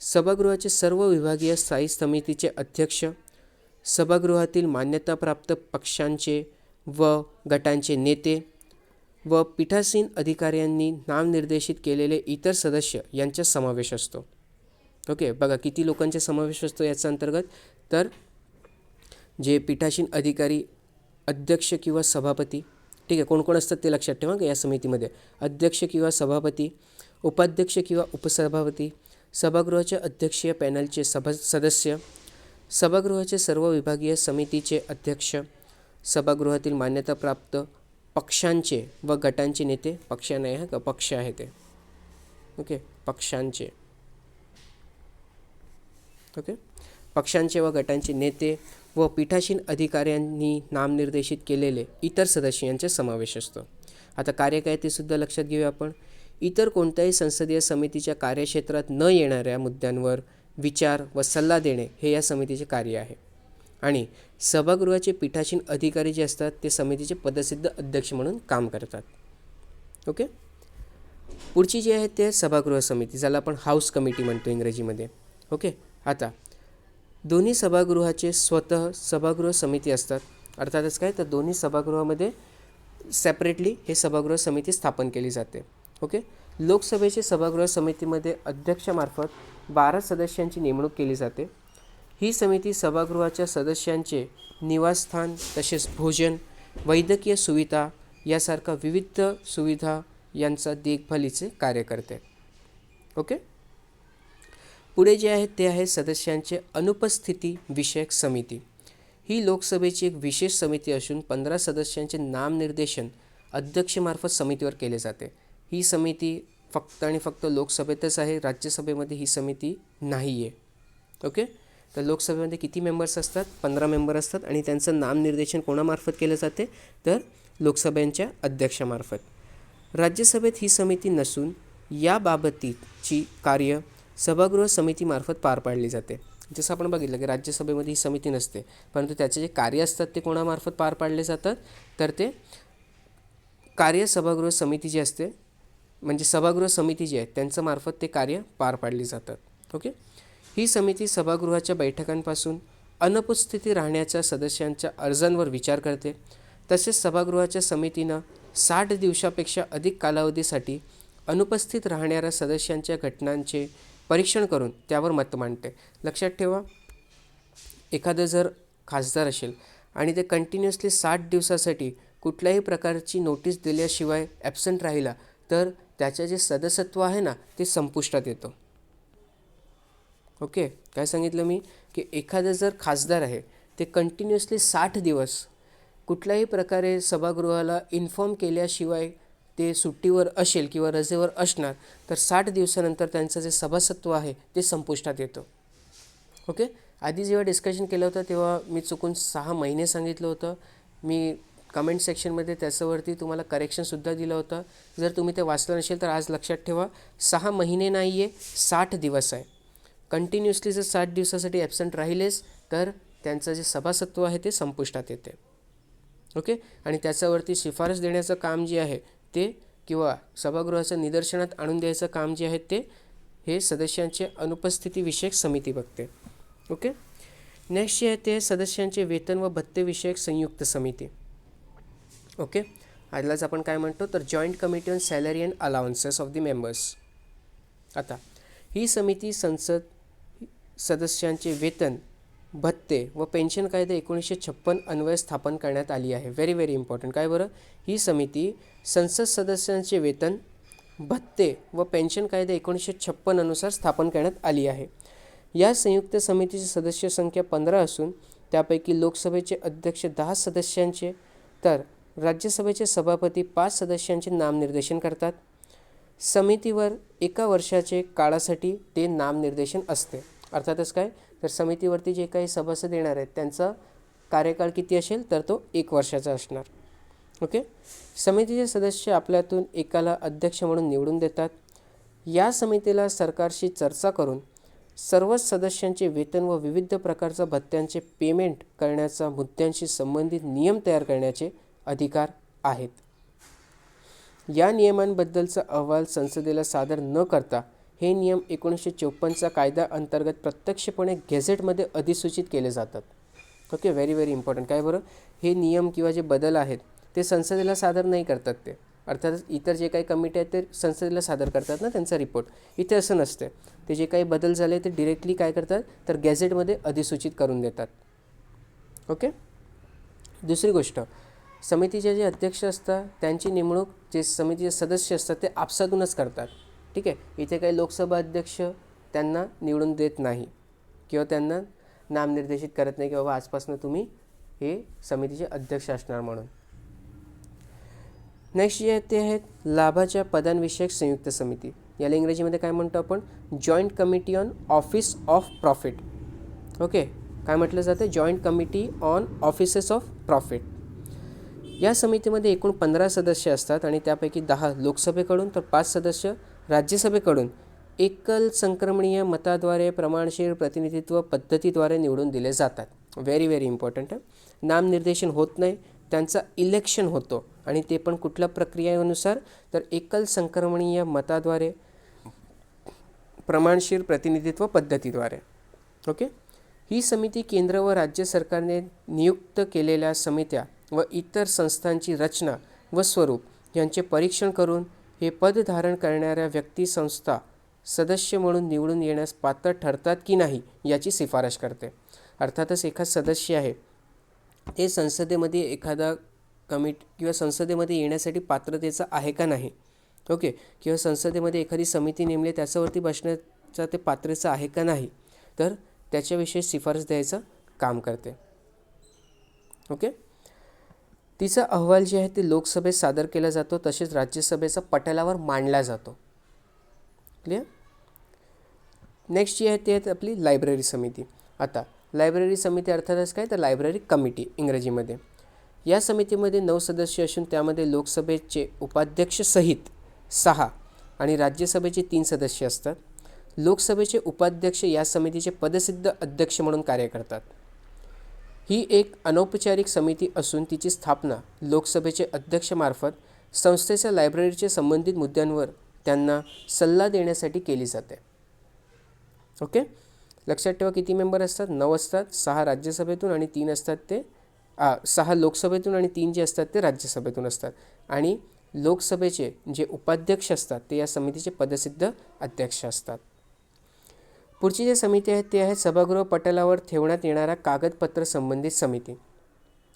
सभागृहाचे सर्व विभागीय स्थायी समितीचे अध्यक्ष, सभागृहातील मान्यताप्राप्त पक्षांचे व गटांचे नेते व पीठासीन अधिकाऱ्यांनी नामनिर्देशित केलेले इतर सदस्य यांचा समावेश असतो. ओके, बघा किती लोकांचा समावेश असतो याचा अंतर्गत, तर जे पीठासीन अधिकारी, अध्यक्ष किंवा सभापती, ठीक आहे, कोण कोण असतात ते लक्षात ठेवा या समितीमध्ये. अध्यक्ष किंवा सभापती, उपाध्यक्ष किंवा उपसभापती, सभागृहाचे अध्यक्षीय पॅनलचे सदस्य, सभागृहाचे सर्व विभागीय समितीचे अध्यक्ष, सभागृहातील मान्यताप्राप्त पक्षांचे व गटांचे नेते, पक्ष नाही आहे का, पक्ष आहे ते. ओके, पक्षांचे. ओके, पक्षांचे व गटांचे नेते व पीठासीन अधिकाऱ्यांनी नामनिर्देशित केलेले इतर सदस्य यांचा समावेश असतो. आता कार्य काय ते सुद्धा लक्षात घेऊया आपण. इतर कोणत्याही संसदीय समितीच्या कार्यक्षेत्रात न येणाऱ्या मुद्द्यांवर विचार व सल्ला देणे हे या समितीचे कार्य आहे. आणि सभागृहाचे पीठासीन अधिकारी जे असतात ते समितीचे पदसिद्ध अध्यक्ष म्हणून काम करतात. ओके, पुढची जी आहे ते सभागृह समिती, ज्याला आपण हाऊस कमिटी म्हणतो इंग्रजीमध्ये. ओके, आता दोन्ही सभागृहाचे स्वतः सभागृह समिती असतात. अर्थातच काय, तर दोन्ही सभागृहामध्ये सेपरेटली हे सभागृह समिती स्थापन केली जाते. ओके, लोकसभेचे सभागृह समितीमध्ये अध्यक्षामार्फत 12 सदस्यांची नेमणूक केली जाते. ही समिती सभागृहाच्या सदस्यांचे निवासस्थान तसेच भोजन, वैद्यकीय सुविधा यासारख्या विविध सुविधा यांचा देखभालीचे कार्य करते. ओके, पुढे जे आहे ते आहे सदस्यांचे अनुपस्थिती विषयक समिती. ही लोकसभेची एक विशेष समिती असून 15 सदस्यांचे नामनिर्देशन अध्यक्षमार्फत समितीवर केले जाते. ही समिती फक्त आणि फक्त लोकसभेतच आहे, राज्यसभेमध्ये ही समिती नाही आहे. ओके, तर लोकसभेमध्ये किती मेंबर्स असतात, 15 मेंबर असतात आणि त्यांचं नामनिर्देशन कोणामार्फत केलं जाते, तर लोकसभेच्या अध्यक्षामार्फत. राज्यसभेत ही समिती नसून याबाबतीची कार्य सभागृह समितीमार्फत पार पाडली जाते. जसं आपण बघितलं की राज्यसभेमध्ये ही समिती नसते, परंतु त्याचे जे कार्य असतात ते कोणामार्फत पार पाडले जातात, तर ते कार्य सभागृह समिती जी असते, म्हणजे सभागृह समिती जी आहे त्यांच्यामार्फत ते कार्य पार पाडली जातात. ओके, ही समिती सभागृहाच्या बैठकांपासून अनुपस्थिती राहण्याच्या सदस्यांच्या अर्जांवर विचार करते. तसेच सभागृहाच्या समितीनं 60 दिवसापेक्षा अधिक कालावधीसाठी अनुपस्थित राहणाऱ्या सदस्यांच्या घटनांचे परीक्षण करून त्यावर मत मांडते. लक्षात ठेवा, एखादं जर खासदार असेल आणि ते कंटिन्युअसली 60 दिवसासाठी कुठल्याही प्रकारची नोटीस दिल्याशिवाय ॲब्सेंट राहिला तर त्याचं जे सदस्यत्व आहे ना ते संपुष्टात येतं. ओके, काय सांगितलं मी की एखादा जर खासदार आहे ते कंटिन्युअसली 60 दिवस कुठल्याही प्रकारे सभागृहाला इन्फॉर्म केल्याशिवाय ते सुट्टीवर असेल किंवा रजेवर असणार, तर 60 दिवसानंतर त्यांचं जे सभासत्व आहे ते संपुष्टात येतं. ओके, आधी जेव्हा डिस्कशन केलं होतं तेव्हा मी चुकून 6 महिने सांगितलं होतं. मी कमेंट सेक्शनमध्ये त्याच्यावरती तुम्हाला करेक्शनसुद्धा दिलं होतं. जर तुम्ही ते वाचलं नसेल तर आज लक्षात ठेवा, 6 महिने नाही आहे, 60 दिवस आहे. कंटिन्युअसली जर 60 दिवसासाठी ॲब्सेंट राहिलेच तर त्यांचं जे सभासत्व आहे ते संपुष्टात येते. ओके, आणि त्याच्यावरती शिफारस देण्याचं काम जे आहे ते किंवा सभागृहाचं निदर्शनात आणून द्यायचं काम जे आहे ते हे सदस्यांचे अनुपस्थितीविषयक समिती बघते. ओके, नेक्स्ट जे आहे ते सदस्यांचे वेतन व भत्तेविषयक संयुक्त समिती. ओके, आजलाच आपण काय म्हणतो तर joint committee on salary and allowances of the members. आता ही समिती संसद सदस्यांचे वेतन, भत्ते व पेन्शन कायदा 1956 अन्वये स्थापन करण्यात आली आहे. Very very important. काय बरं, ही समिती संसद सदस्यांचे वेतन, भत्ते व पेन्शन कायदा 1956 अनुसार स्थापन करण्यात आली आहे. या संयुक्त समितीची सदस्य संख्या 15 असून त्यापैकी लोकसभेचे अध्यक्ष 10 सदस्यांचे तर राज्यसभेचे सभापती 5 सदस्यांचे नामनिर्देशन करतात. समितीवर 1 वर्षाचे काळासाठी ते नामनिर्देशन असते. अर्थातच काय तर समितीवरती जे काही सभासद येणार आहेत त्यांचा कार्यकाळ किती असेल तर तो 1 वर्षाचा असणार. ओके, समितीचे सदस्य आपल्यातून एकाला अध्यक्ष म्हणून निवडून देतात. या समितीला सरकारशी चर्चा करून सर्वच सदस्यांचे वेतन व विविध प्रकारच्या भत्त्यांचे पेमेंट करण्याचा मुद्द्यांशी संबंधित नियम तयार करण्याचे अधिकार आहेत. या नियमांबद्दलचा अहवाल संसदेला सादर न करता हे नियम 1954चा कायदा अंतर्गत प्रत्यक्षपणे गेझेटमध्ये अधिसूचित केले जातात. Okay, very very important. काय बरं, हे नियम किंवा जे बदल आहेत ते संसदेला सादर नाही करतात ते. अर्थातच इतर जे काही कमिटी आहेत ते संसदेला सादर करतात ना त्यांचा रिपोर्ट. इथे असं नसते. ते जे काही बदल झाले ते डिरेक्टली काय करतात तर गॅझेटमध्ये अधिसूचित करून देतात. ओके, दुसरी गोष्ट, समितीचे जे अध्यक्ष असतात त्यांची नेमणूक जे समितीचे सदस्य असतात ते आपसातूनच करतात. ठीक आहे, इथे काही लोकसभा अध्यक्ष त्यांना निवडून देत नाही किंवा त्यांना नामनिर्देशित करत नाही की बाबा आजपासून तुम्ही हे समितीचे अध्यक्ष असणार म्हणून. नेक्स्ट जे आहेत ते आहेत लाभाच्या पदांविषयक संयुक्त समिती. याला इंग्रजीमध्ये काय म्हणतो आपण, joint committee on office of profit. Okay, काय म्हटलं जातं, joint committee on offices of profit. या समितीमध्ये एकूण 15 सदस्य असतात आणि त्यापैकी 10 लोकसभेकडून तर 5 सदस्य राज्यसभेकडून एकल संक्रमणीय मताद्वारे प्रमाणशीर प्रतिनिधित्व पद्धतीद्वारे निवडून दिले जातात. व्हेरी व्हेरी इम्पॉर्टंट आहे. नामनिर्देशन होत नाही, त्यांचा इलेक्शन होतो आणि ते पण कुठल्या प्रक्रियेनुसार तर एकल संक्रमणीय मताद्वारे प्रमाणशीर प्रतिनिधित्व पद्धतीद्वारे. ओके, ही समिती केंद्र व राज्य सरकारने नियुक्त केलेल्या समित्या व इतर संस्थांची रचना व स्वरूप यांचे परीक्षण करून हे पद धारण करणाऱ्या व्यक्ती संस्था सदस्य म्हणून निवडून येण्यास पात्र ठरतात की नाही याची शिफारस करते. अर्थातच एखादा सदस्य आहे ते संसदेमध्ये एखादा किंवा संसदेमध्ये येण्यासाठी पात्रतेचा आहे का नाही. ओके, किंवा संसदेमध्ये एखादी समिती नेमली त्याच्यावरती बसण्याचा ते पात्रतेचा आहे का नाही तर त्याच्याविषयी शिफारस द्यायचं काम करते. ओके, तिचा अहवाल जे आहे ते लोकसभेत सादर केला जातो तसेच राज्यसभेचा पटलावर मांडला जातो. क्लिअर. नेक्स्ट जी आहे ते आहेत आपली लायब्ररी समिती. आता लायब्ररी समिती अर्थातच काय तर लायब्ररी कमिटी इंग्रजीमध्ये. या समितीमध्ये 9 सदस्य असून त्यामध्ये लोकसभेचे उपाध्यक्ष सहित 6 आणि राज्यसभेचे 3 सदस्य असतात. लोकसभेचे उपाध्यक्ष या समितीचे पदसिद्ध अध्यक्ष म्हणून कार्य करतात. ही एक अनौपचारिक समिती असून तिची स्थापना लोकसभेचे अध्यक्षमार्फत संस्थेच्या लायब्ररीचे संबंधित मुद्द्यांवर त्यांना सल्ला देण्यासाठी केली जाते. ओके, लक्षात ठेवा किती मेंबर असतात, 9 असतात, 6 राज्यसभेतून आणि 3 असतात ते 6 लोकसभेतून आणि 3 जे असतात ते राज्यसभेतून असतात. आणि लोकसभेचे जे उपाध्यक्ष असतात ते या समितीचे पदसिद्ध अध्यक्ष असतात. पुढची जी समिती आहे ते आहे सभागृह पटलावर ठेवण्यात येणाऱ्या कागदपत्र संबंधित समिती.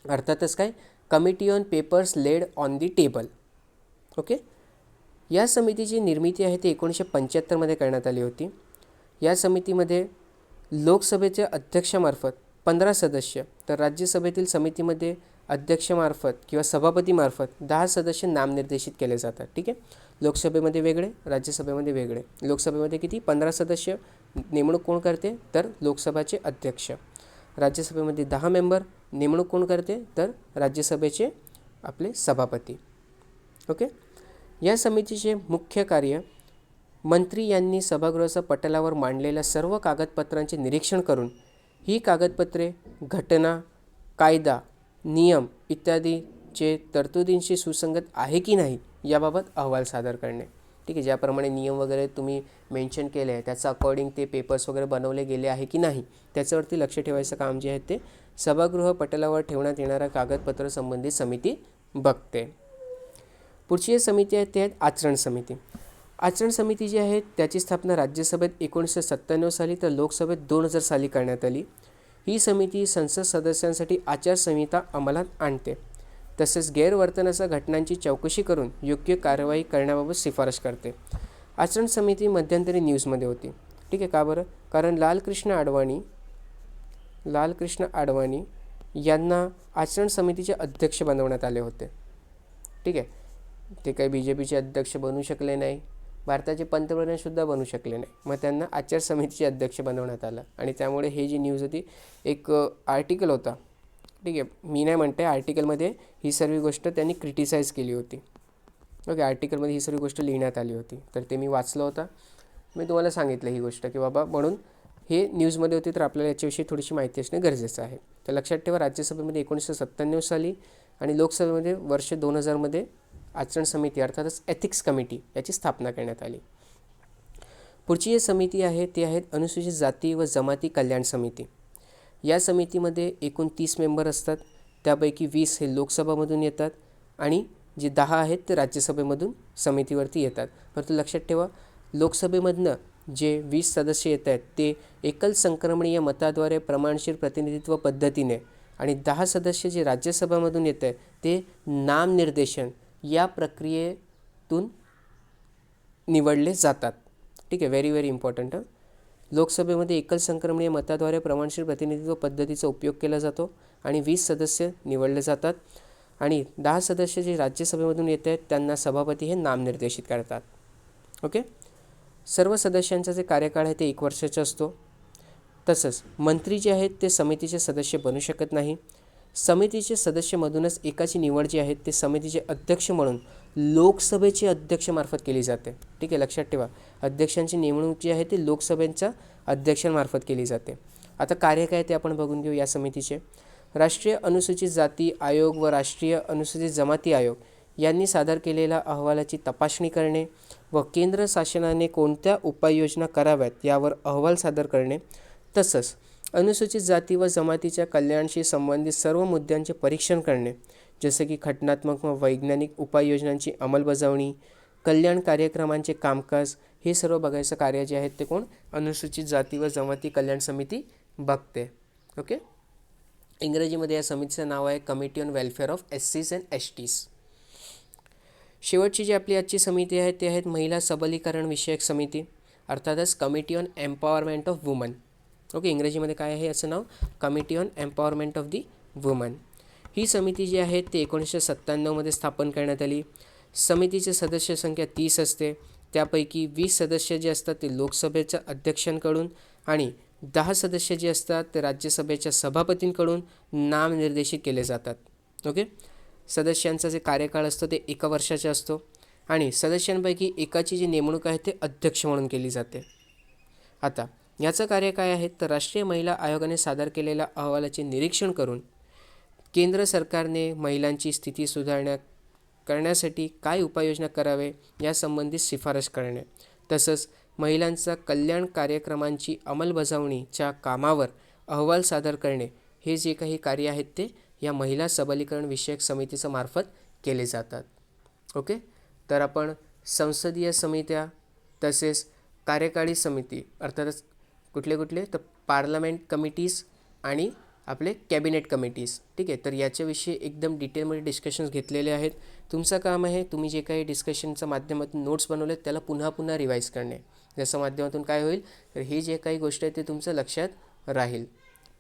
अर्थातच काय, committee on papers laid on the table. Okay, या समितीची निर्मिती आहे ती 1975 करण्यात आली होती. या समितीमध्ये लोकसभेच्या अध्यक्षामार्फत 15 सदस्य, तर राज्यसभेतील समितीमध्ये अध्यक्षामार्फत किंवा सभापतीमार्फत 10 सदस्य नामनिर्देशित केले जातात. ठीक आहे, लोकसभेमध्ये वेगळे, राज्यसभेमध्ये वेगळे. लोकसभेमध्ये किती? 15 सदस्य. नेमणूक कोण करते? तर लोकसभाचे अध्यक्ष. राज्यसभेमध्ये 10 मेंबर. नेमणूक कोण करते? तर राज्यसभेचे आपले सभापती. ओके. या समितीचे मुख्य कार्य मंत्री यांनी सभागृहाच्या पटलावर मांडलेल्या सर्व कागदपत्रांचे निरीक्षण करून ही कागदपत्रे घटना, कायदा, नियम इत्यादीचे तरतुदींशी सुसंगत आहे की नाही याबाबत अहवाल सादर करणे. ठीक आहे, ज्याप्रमाणे नियम वगैरे तुम्ही मेन्शन केले आहे त्याचा अकॉर्डिंग ते पेपर्स वगैरे बनवले गेले आहे की नाही त्याच्यावरती लक्ष ठेवायचं काम जे आहे ते सभागृह पटलावर ठेवण्यात येणाऱ्या कागदपत्र संबंधित समिती बघते. पुढची जी समिती आहे ते आहेत आचरण समिती. आचरण समिती जी आहे त्याची स्थापना राज्यसभेत 1997 साली तर लोकसभेत 2000 साली करण्यात आली. ही समिती संसद सदस्यांसाठी आचारसंहिता अंमलात आणते, तसेच गैरवर्तनाच्या घटनांची चौकशी करून योग्य कारवाई करण्याबाबत शिफारस करते. आचरण समिती मध्यंतरी न्यूजमध्ये होती. ठीक आहे, का बरं? कारण लालकृष्ण अडवाणी यांना आचरण समितीचे अध्यक्ष बनवण्यात आले होते. ठीक आहे, ते काही BJPचे अध्यक्ष बनू शकले नाही, भारताचे पंतप्रधानसुद्धा बनू शकले नाही, मग त्यांना आचार समितीचे अध्यक्ष बनवण्यात आलं आणि त्यामुळे हे जी न्यूज होती एक आर्टिकल होता. ठीक आहे, मी नाही म्हणते, आर्टिकलमध्ये ही सर्व गोष्ट त्यांनी क्रिटिसाइज केली होती. ओके, आर्टिकलमध्ये ही सर्व गोष्ट लिहिण्यात आली होती, तर ते मी वाचलं होतं. मी तुम्हाला सांगितलं ही गोष्ट की बाबा म्हणून हे न्यूजमध्ये होती, तर आपल्याला याच्याविषयी थोडीशी माहिती असणे गरजेचं आहे. तर लक्षात ठेवा, राज्यसभेमध्ये 1997 साली आणि लोकसभेमध्ये वर्ष 2000मध्ये आचरण समिती अर्थातच एथिक्स कमिटी याची स्थापना करण्यात आली. पुढची जी समिती आहे ती आहेत अनुसूचित जाती व जमाती कल्याण समिती. या समितीमध्ये एकूण 30 मेंबर असतात, त्यापैकी 20 हे लोकसभामधून येतात आणि जे 10 आहेत ते राज्यसभेमधून समितीवरती येतात. परंतु लक्षात ठेवा, लोकसभेमधनं जे 20 सदस्य येत आहेत ते एकल संक्रमणीय मताद्वारे प्रमाणशीर प्रतिनिधित्व पद्धतीने आणि 10 सदस्य जे राज्यसभामधून येत आहेत ते नामनिर्देशन या प्रक्रियेतून निवडले जातात. ठीक आहे, व्हेरी व्हेरी इम्पॉर्टंट. लोकसभेमध्ये एकल संक्रमणीय मताद्वारे प्रमाणशीर प्रतिनिधित्व पद्धतीचा उपयोग केला जातो आणि 20 सदस्य निवडले जातात आणि 10 सदस्य जे राज्यसभेमधून येत आहेत त्यांना सभापती हे नामनिर्देशित करतात. ओके, सर्व सदस्यांचा जे कार्यकाळ आहे ते 1 वर्षाचा असतो. तसंच मंत्री जे आहेत ते समितीचे सदस्य बनू शकत नाही. समितीचे सदस्यमधूनच एकाची निवड जी आहे ते समितीचे अध्यक्ष म्हणून लोकसभेचे अध्यक्षमार्फत केली जाते. ठीक आहे, लक्षात ठेवा, अध्यक्षांची नेमणूक जी आहे ती लोकसभेच्या अध्यक्षांमार्फत केली जाते. आता कार्य काय ते आपण बघून घेऊ या समितीचे. राष्ट्रीय अनुसूचित जाती आयोग व राष्ट्रीय अनुसूचित जमाती आयोग यांनी सादर केलेल्या अहवालाची तपासणी करणे व केंद्र शासनाने कोणत्या उपाययोजना कराव्यात यावर अहवाल सादर करणे, तसंच अनुसूचित जाती व जमातीच्या कल्याणाशी संबंधित सर्व मुद्द्यांचे परीक्षण करणे, जसे की घटनात्मक व वैज्ञानिक उपाययोजनांची अंमलबजावणी, कल्याण कार्यक्रमांचे कामकाज, हे सर्व बघायचं कार्य जे आहे ते कोण? अनुसूचित जाती व जमाती कल्याण समिती बघते. ओके, इंग्रजीमध्ये या समितीचं नाव आहे committee on welfare of SCs and STs. शेवटची जी आपली आजची समिती आहे ती आहेत महिला सबलीकरण विषयक समिती, अर्थातच committee on empowerment of women. Okay, इंग्रजीमध्ये काय आहे याचं नाव? Committee on empowerment of the women. ही समिती जी आहे ती 1997मध्ये स्थापन करण्यात आली. समितीची सदस्य संख्या 30 असते, त्यापैकी 20 सदस्य जे असतात ते लोकसभेच्या अध्यक्षांकडून आणि 10 सदस्य जे असतात ते राज्यसभेच्या सभापतींकडून नामनिर्देशित केले जातात. ओके, सदस्यांचा जे कार्यकाळ असतो ते 1 वर्षाचा असतो आणि सदस्यांपैकी एकाची जी नेमणूक आहे ते अध्यक्ष म्हणून केली जाते. आता याचं कार्य काय आहे तर राष्ट्रीय महिला आयोगाने सादर केलेल्या अहवालाचे निरीक्षण करून केंद्र सरकारने महिलांची स्थिती करण्यासाठी काय उपाययोजना करावे यासंबंधित शिफारस करणे, तसंच महिलांचा कल्याण कार्यक्रमांची अंमलबजावणीच्या कामावर अहवाल सादर करणे, हे जे काही कार्य आहेत ते या महिला सबलीकरण विषयक समितीच्या मार्फत केले जातात. ओके, तर आपण संसदीय समित्या तसेच कार्यकारी समिती अर्थातच कुठले तर पार्लमेंट कमिटीज आणि आपले कॅबिनेट कमिटीज. ठीक आहे, तर याच्याविषयी एकदम डिटेलमध्ये डिस्कशन्स घेतलेले आहेत. तुमचं काम आहे तुम्ही जे काही डिस्कशनच्या माध्यमातून नोट्स बनवले त्याला पुन्हा पुन्हा रिवाईज करणे. ज्याच्या माध्यमातून काय होईल तर हे जे काही गोष्ट आहे ते तुमचं लक्षात राहील.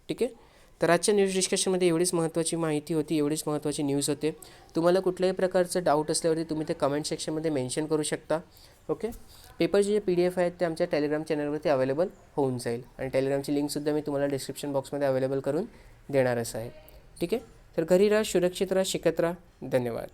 ठीक आहे. तर आजच्या न्यूज डिस्कशनमध्ये एवढीच महत्त्वाची माहिती होती, एवढीच महत्त्वाची न्यूज होते. तुम्हाला कुठल्याही प्रकारचं डाऊट असल्यावरती तुम्ही ते कमेंट सेक्शनमध्ये मेन्शन करू शकता. ओके. पेपरचे जे PDF आहेत ते आमच्या टेलिग्राम चॅनलवरती अवेलेबल होऊन जाईल आणि टेलिग्रामची लिंकसुद्धा मी तुम्हाला डिस्क्रिप्शन बॉक्समध्ये अवेलेबल करून देणारच आहे. ठीक आहे. तर घरी राहा, सुरक्षित राहा, शिकत राहा. धन्यवाद.